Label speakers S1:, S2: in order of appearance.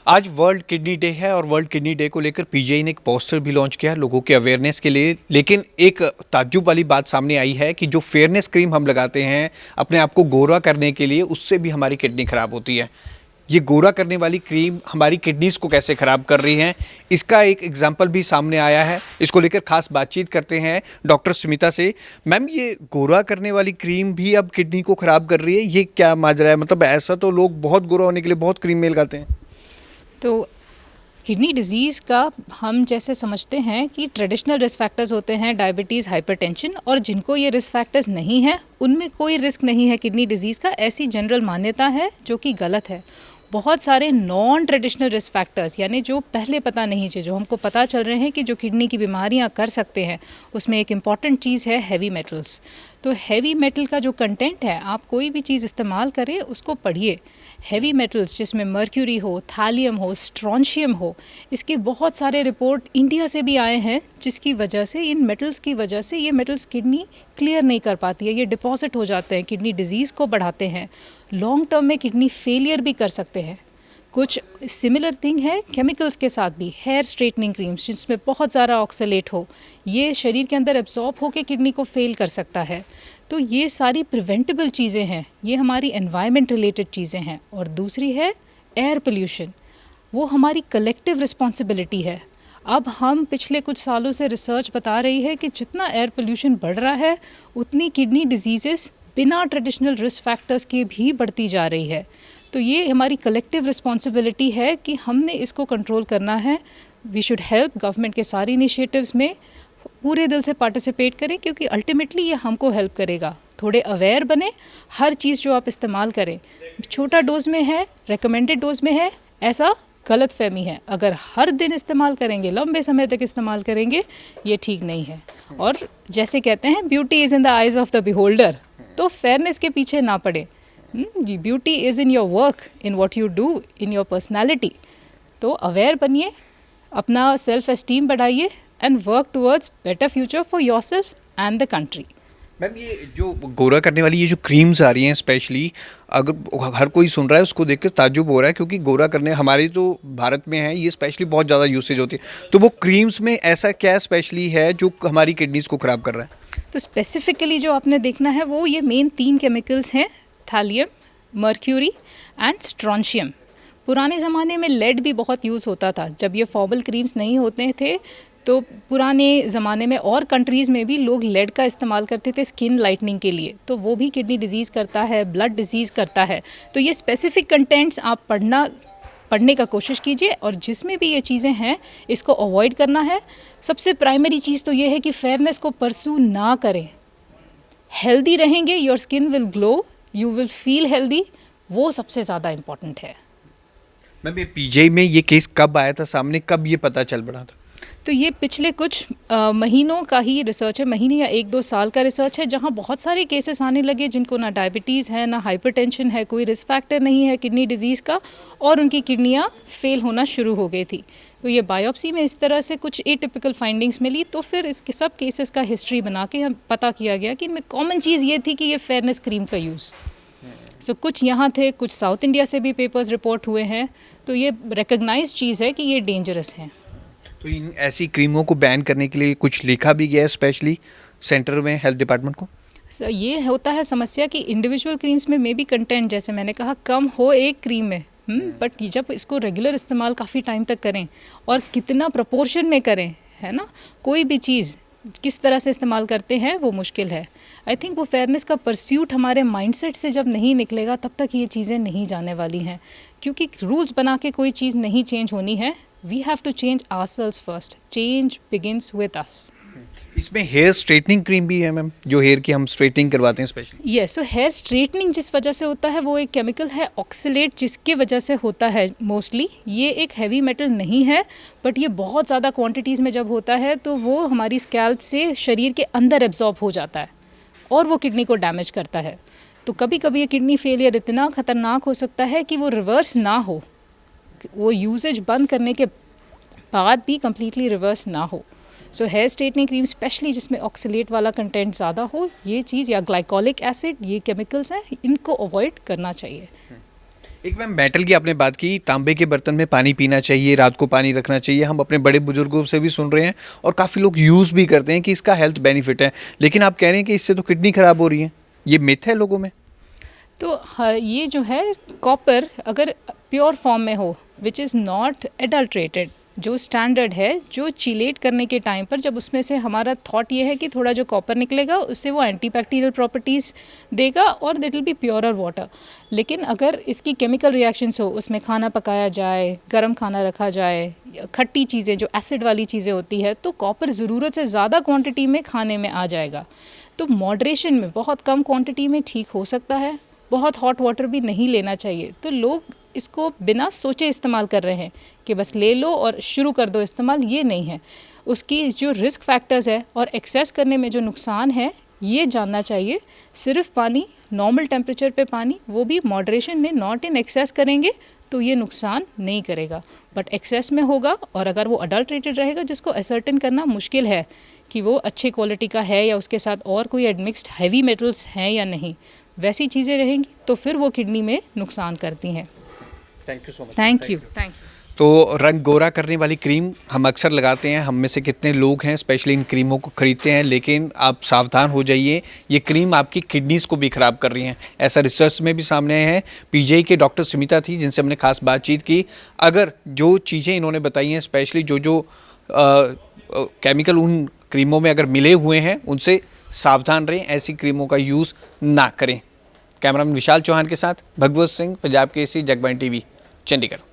S1: आज world kidney day है और वर्ल्ड किडनी डे को लेकर पीजीआई ने एक पोस्टर भी लॉन्च किया है लोगों के अवेयरनेस के लिए। लेकिन एक ताज्जुब वाली बात सामने आई है कि जो फेयरनेस क्रीम हम लगाते हैं अपने आप को गोरा करने के लिए, उससे भी हमारी किडनी खराब होती है। ये गोरा करने वाली क्रीम हमारी किडनीज को कैसे खराब कर रही है, इसका एक एग्जाम्पल भी सामने आया है। इसको लेकर खास बातचीत करते हैं डॉक्टर स्मिता से। मैम, ये गोरा करने वाली क्रीम भी अब किडनी को खराब कर रही है, ये क्या माजरा है? मतलब ऐसा तो लोग बहुत गोरा होने के लिए बहुत क्रीम लगाते हैं।
S2: तो किडनी डिजीज़ का हम जैसे समझते हैं कि ट्रेडिशनल रिस्क फैक्टर्स होते हैं डायबिटीज़, हाइपरटेंशन, और जिनको ये रिस्क फैक्टर्स नहीं है उनमें कोई रिस्क नहीं है किडनी डिजीज़ का। ऐसी जनरल मान्यता है जो कि गलत है। बहुत सारे नॉन ट्रेडिशनल रिस्क फैक्टर्स, यानी जो पहले पता नहीं थे, जो हमको पता चल रहे हैं कि जो किडनी की बीमारियां कर सकते हैं, उसमें एक इम्पॉर्टेंट चीज़ है हैवी मेटल्स। तो हैवी मेटल का जो कंटेंट है, आप कोई भी चीज़ इस्तेमाल करें उसको पढ़िए। हैवी मेटल्स जिसमें मर्क्यूरी हो, थालियम हो, स्ट्रॉन्शियम हो, इसके बहुत सारे रिपोर्ट इंडिया से भी आए हैं, जिसकी वजह से इन मेटल्स की वजह से ये मेटल्स किडनी क्लियर नहीं कर पाती है, ये डिपॉजिट हो जाते हैं, किडनी डिजीज़ को बढ़ाते हैं, लॉन्ग टर्म में किडनी फेलियर भी कर सकते हैं। कुछ सिमिलर थिंग है केमिकल्स के साथ भी। हेयर स्ट्रेटनिंग क्रीम्स जिसमें बहुत ज़्यादा ऑक्सलेट हो, ये शरीर के अंदर एब्जॉर्ब होकर किडनी को फेल कर सकता है। तो ये सारी प्रिवेंटेबल चीज़ें हैं, ये हमारी एनवायरनमेंट रिलेटेड चीज़ें हैं। और दूसरी है एयर पोल्यूशन, वो हमारी कलेक्टिव रिस्पॉन्सिबिलिटी है। अब हम पिछले कुछ सालों से रिसर्च बता रही है कि जितना एयर पोल्यूशन बढ़ रहा है उतनी किडनी डिजीज़ेस बिना ट्रेडिशनल रिस्क फैक्टर्स के भी बढ़ती जा रही है। तो ये हमारी कलेक्टिव रिस्पॉन्सिबिलिटी है कि हमने इसको कंट्रोल करना है। वी शुड हेल्प, गवर्नमेंट के सारे इनिशिएटिव्स में पूरे दिल से पार्टिसिपेट करें, क्योंकि अल्टीमेटली ये हमको हेल्प करेगा। थोड़े अवेयर बने, हर चीज़ जो आप इस्तेमाल करें छोटा डोज में है, रिकमेंडेड डोज में है, ऐसा गलत फहमी है। अगर हर दिन इस्तेमाल करेंगे, लंबे समय तक इस्तेमाल करेंगे, ये ठीक नहीं है। और जैसे कहते हैं beauty is in the eyes of the beholder, तो फेयरनेस के पीछे ना पड़े जी। Beauty is in your work, in what you do, in your personality. तो अवेयर बनिए, अपना सेल्फ एस्टीम बढ़ाइए and work towards better future for yourself and the country.
S1: Ma'am, ये जो गोरा करने वाली ये जो क्रीम्स आ रही हैं, स्पेशली अगर हर कोई सुन रहा है उसको देख के ताज्जुब हो रहा है, क्योंकि गोरा करने हमारे तो भारत में है, ये स्पेशली बहुत ज़्यादा यूसेज होती है। तो वो क्रीम्स में ऐसा क्या स्पेशली है जो हमारी किडनीज को ख़राब कर रहा है?
S2: तो स्पेसिफिकली जो आपने देखना है वो ये मेन 3 केमिकल्स हैं, थालियम, मर्क्यूरी एंड स्ट्रॉन्शियम। पुराने ज़माने में लेड भी बहुत यूज़ होता था, जब ये फॉर्मल क्रीम्स नहीं होते थे। तो पुराने ज़माने में और कंट्रीज़ में भी लोग लेड का इस्तेमाल करते थे स्किन लाइटनिंग के लिए, तो वो भी किडनी डिजीज़ करता है, ब्लड डिजीज़ करता है। तो ये स्पेसिफिक कंटेंट्स आप पढ़ने का कोशिश कीजिए, और जिसमें भी ये चीज़ें हैं इसको अवॉइड करना है। सबसे प्राइमरी चीज़ तो ये है कि फेयरनेस को परसू ना करें। हेल्दी रहेंगे, your skin will glow, you will feel healthy, वो सबसे ज़्यादा इम्पॉर्टेंट है।
S1: मैम, ये पीजीआई में ये केस कब आया था सामने, कब ये पता चल पड़ा था?
S2: तो ये पिछले कुछ महीनों का ही रिसर्च है, महीने या 1-2 साल का रिसर्च है, जहाँ बहुत सारे केसेस आने लगे जिनको ना डायबिटीज़ है, ना हाइपरटेंशन है, कोई रिस्क फैक्टर नहीं है किडनी डिजीज़ का, और उनकी किडनियाँ फेल होना शुरू हो गई थी। तो ये बायोप्सी में इस तरह से कुछ एटिपिकल फाइंडिंग्स मिली, तो फिर इसके सब केसेस का हिस्ट्री बना के हम पता किया गया कि इनमें कॉमन चीज़ ये थी कि ये फेयरनेस क्रीम का यूज़। सो कुछ यहाँ थे, कुछ साउथ इंडिया से भी पेपर्स रिपोर्ट हुए हैं। तो ये रिकग्नाइज चीज़ है कि ये डेंजरस है।
S1: तो इन ऐसी क्रीमों को बैन करने के लिए कुछ लिखा भी गया है स्पेशली सेंटर में, हेल्थ डिपार्टमेंट को?
S2: ये होता है समस्या कि इंडिविजुअल क्रीम्स में मे बी कंटेंट, जैसे मैंने कहा, कम हो एक क्रीम में, बट जब इसको रेगुलर इस्तेमाल काफ़ी टाइम तक करें और कितना प्रपोर्शन में करें, है ना, कोई भी चीज़ किस तरह से इस्तेमाल करते हैं वो मुश्किल है। आई थिंक वो फेयरनेस का परस्यूट हमारे माइंडसेट से जब नहीं निकलेगा तब तक ये चीज़ें नहीं जाने वाली हैं, क्योंकि रूल्स बना के कोई चीज़ नहीं चेंज होनी है। We have to change ourselves first, change begins with us.
S1: इसमें हेयर स्ट्रेटनिंग क्रीम भी है मैम, जो हेयर की हम स्ट्रेटनिंग करवाते हैं specially?
S2: Yes, so here straightening जिस वजह से होता है वो एक केमिकल है ऑक्सीलेट, जिसके वजह से होता है मोस्टली। ये एक हैवी मेटल नहीं है, बट ये बहुत ज़्यादा क्वांटिटीज़ में जब होता है तो वो हमारी स्कैल्प से शरीर के अंदर एब्जॉर्ब हो जाता है और वो किडनी को डैमेज करता है। तो कभी कभी ये किडनी फेलियर इतना ख़तरनाक हो सकता है कि वो रिवर्स ना हो, वो यूजेज बंद करने के बाद भी कम्प्लीटली रिवर्स ना हो। So here straightening cream specially जिसमें ऑक्सीलेट वाला कंटेंट ज़्यादा हो, ये चीज़, या ग्लाइकोलिक एसिड, ये केमिकल्स हैं, इनको अवॉइड करना चाहिए।
S1: एक मैम मेटल की आपने बात की, तांबे के बर्तन में पानी पीना चाहिए, रात को पानी रखना चाहिए, हम अपने बड़े बुजुर्गों से भी सुन रहे हैं और काफ़ी लोग यूज़ भी करते हैं कि इसका हेल्थ बेनिफिट है, लेकिन आप कह रहे हैं कि इससे तो किडनी खराब हो रही है, ये मिथ है लोगों में?
S2: तो ये जो है कॉपर अगर प्योर फॉर्म में हो विच इज़ नॉट एडल्ट्रेटेड, जो स्टैंडर्ड है, जो चिलेट करने के टाइम पर जब उसमें से हमारा थॉट ये है कि थोड़ा जो कॉपर निकलेगा उससे वो एंटीबैक्टीरियल प्रॉपर्टीज़ देगा और that will be purer water. लेकिन अगर इसकी केमिकल रिएक्शंस हो, उसमें खाना पकाया जाए, गर्म खाना रखा जाए, खट्टी चीज़ें जो एसिड वाली चीज़ें होती है, तो कॉपर ज़रूरत से ज़्यादा क्वांटिटी में खाने में आ जाएगा। तो मॉडरेशन में बहुत कम क्वांटिटी में ठीक हो सकता है, बहुत हॉट वाटर भी नहीं लेना चाहिए। तो लोग इसको बिना सोचे इस्तेमाल कर रहे हैं कि बस ले लो और शुरू कर दो इस्तेमाल, ये नहीं है। उसकी जो रिस्क फैक्टर्स है और एक्सेस करने में जो नुकसान है ये जानना चाहिए। सिर्फ पानी, नॉर्मल टेम्परेचर पे पानी, वो भी मॉडरेशन में, नॉट इन एक्सेस करेंगे तो ये नुकसान नहीं करेगा। बट एक्सेस में होगा और अगर वो अडल्ट्रेटेड रहेगा जिसको असर्टेन करना मुश्किल है कि वो अच्छे क्वालिटी का है या उसके साथ और कोई एडमिक्स्ड हैवी मेटल्स हैं या नहीं, वैसी चीज़ें रहेंगी तो फिर वो किडनी में नुकसान करती हैं।
S1: Thank you so much.
S2: Thank you.
S1: तो रंग गोरा करने वाली क्रीम हम अक्सर लगाते हैं, हम में से कितने लोग हैं स्पेशली इन क्रीमों को खरीदते हैं, लेकिन आप सावधान हो जाइए, ये क्रीम आपकी किडनीज़ को भी ख़राब कर रही हैं। ऐसा रिसर्च में भी सामने आया है। पीजीआई के डॉक्टर स्मिता थी जिनसे हमने खास बातचीत की। अगर जो चीज़ें इन्होंने बताई हैं, स्पेशली जो केमिकल उन क्रीमों में अगर मिले हुए हैं, उनसे सावधान रहें, ऐसी क्रीमों का यूज़ ना करें। कैमरामैन विशाल चौहान के साथ भगवत सिंह, पंजाब केसरी, जगबानी टीवी, चंडीगढ़।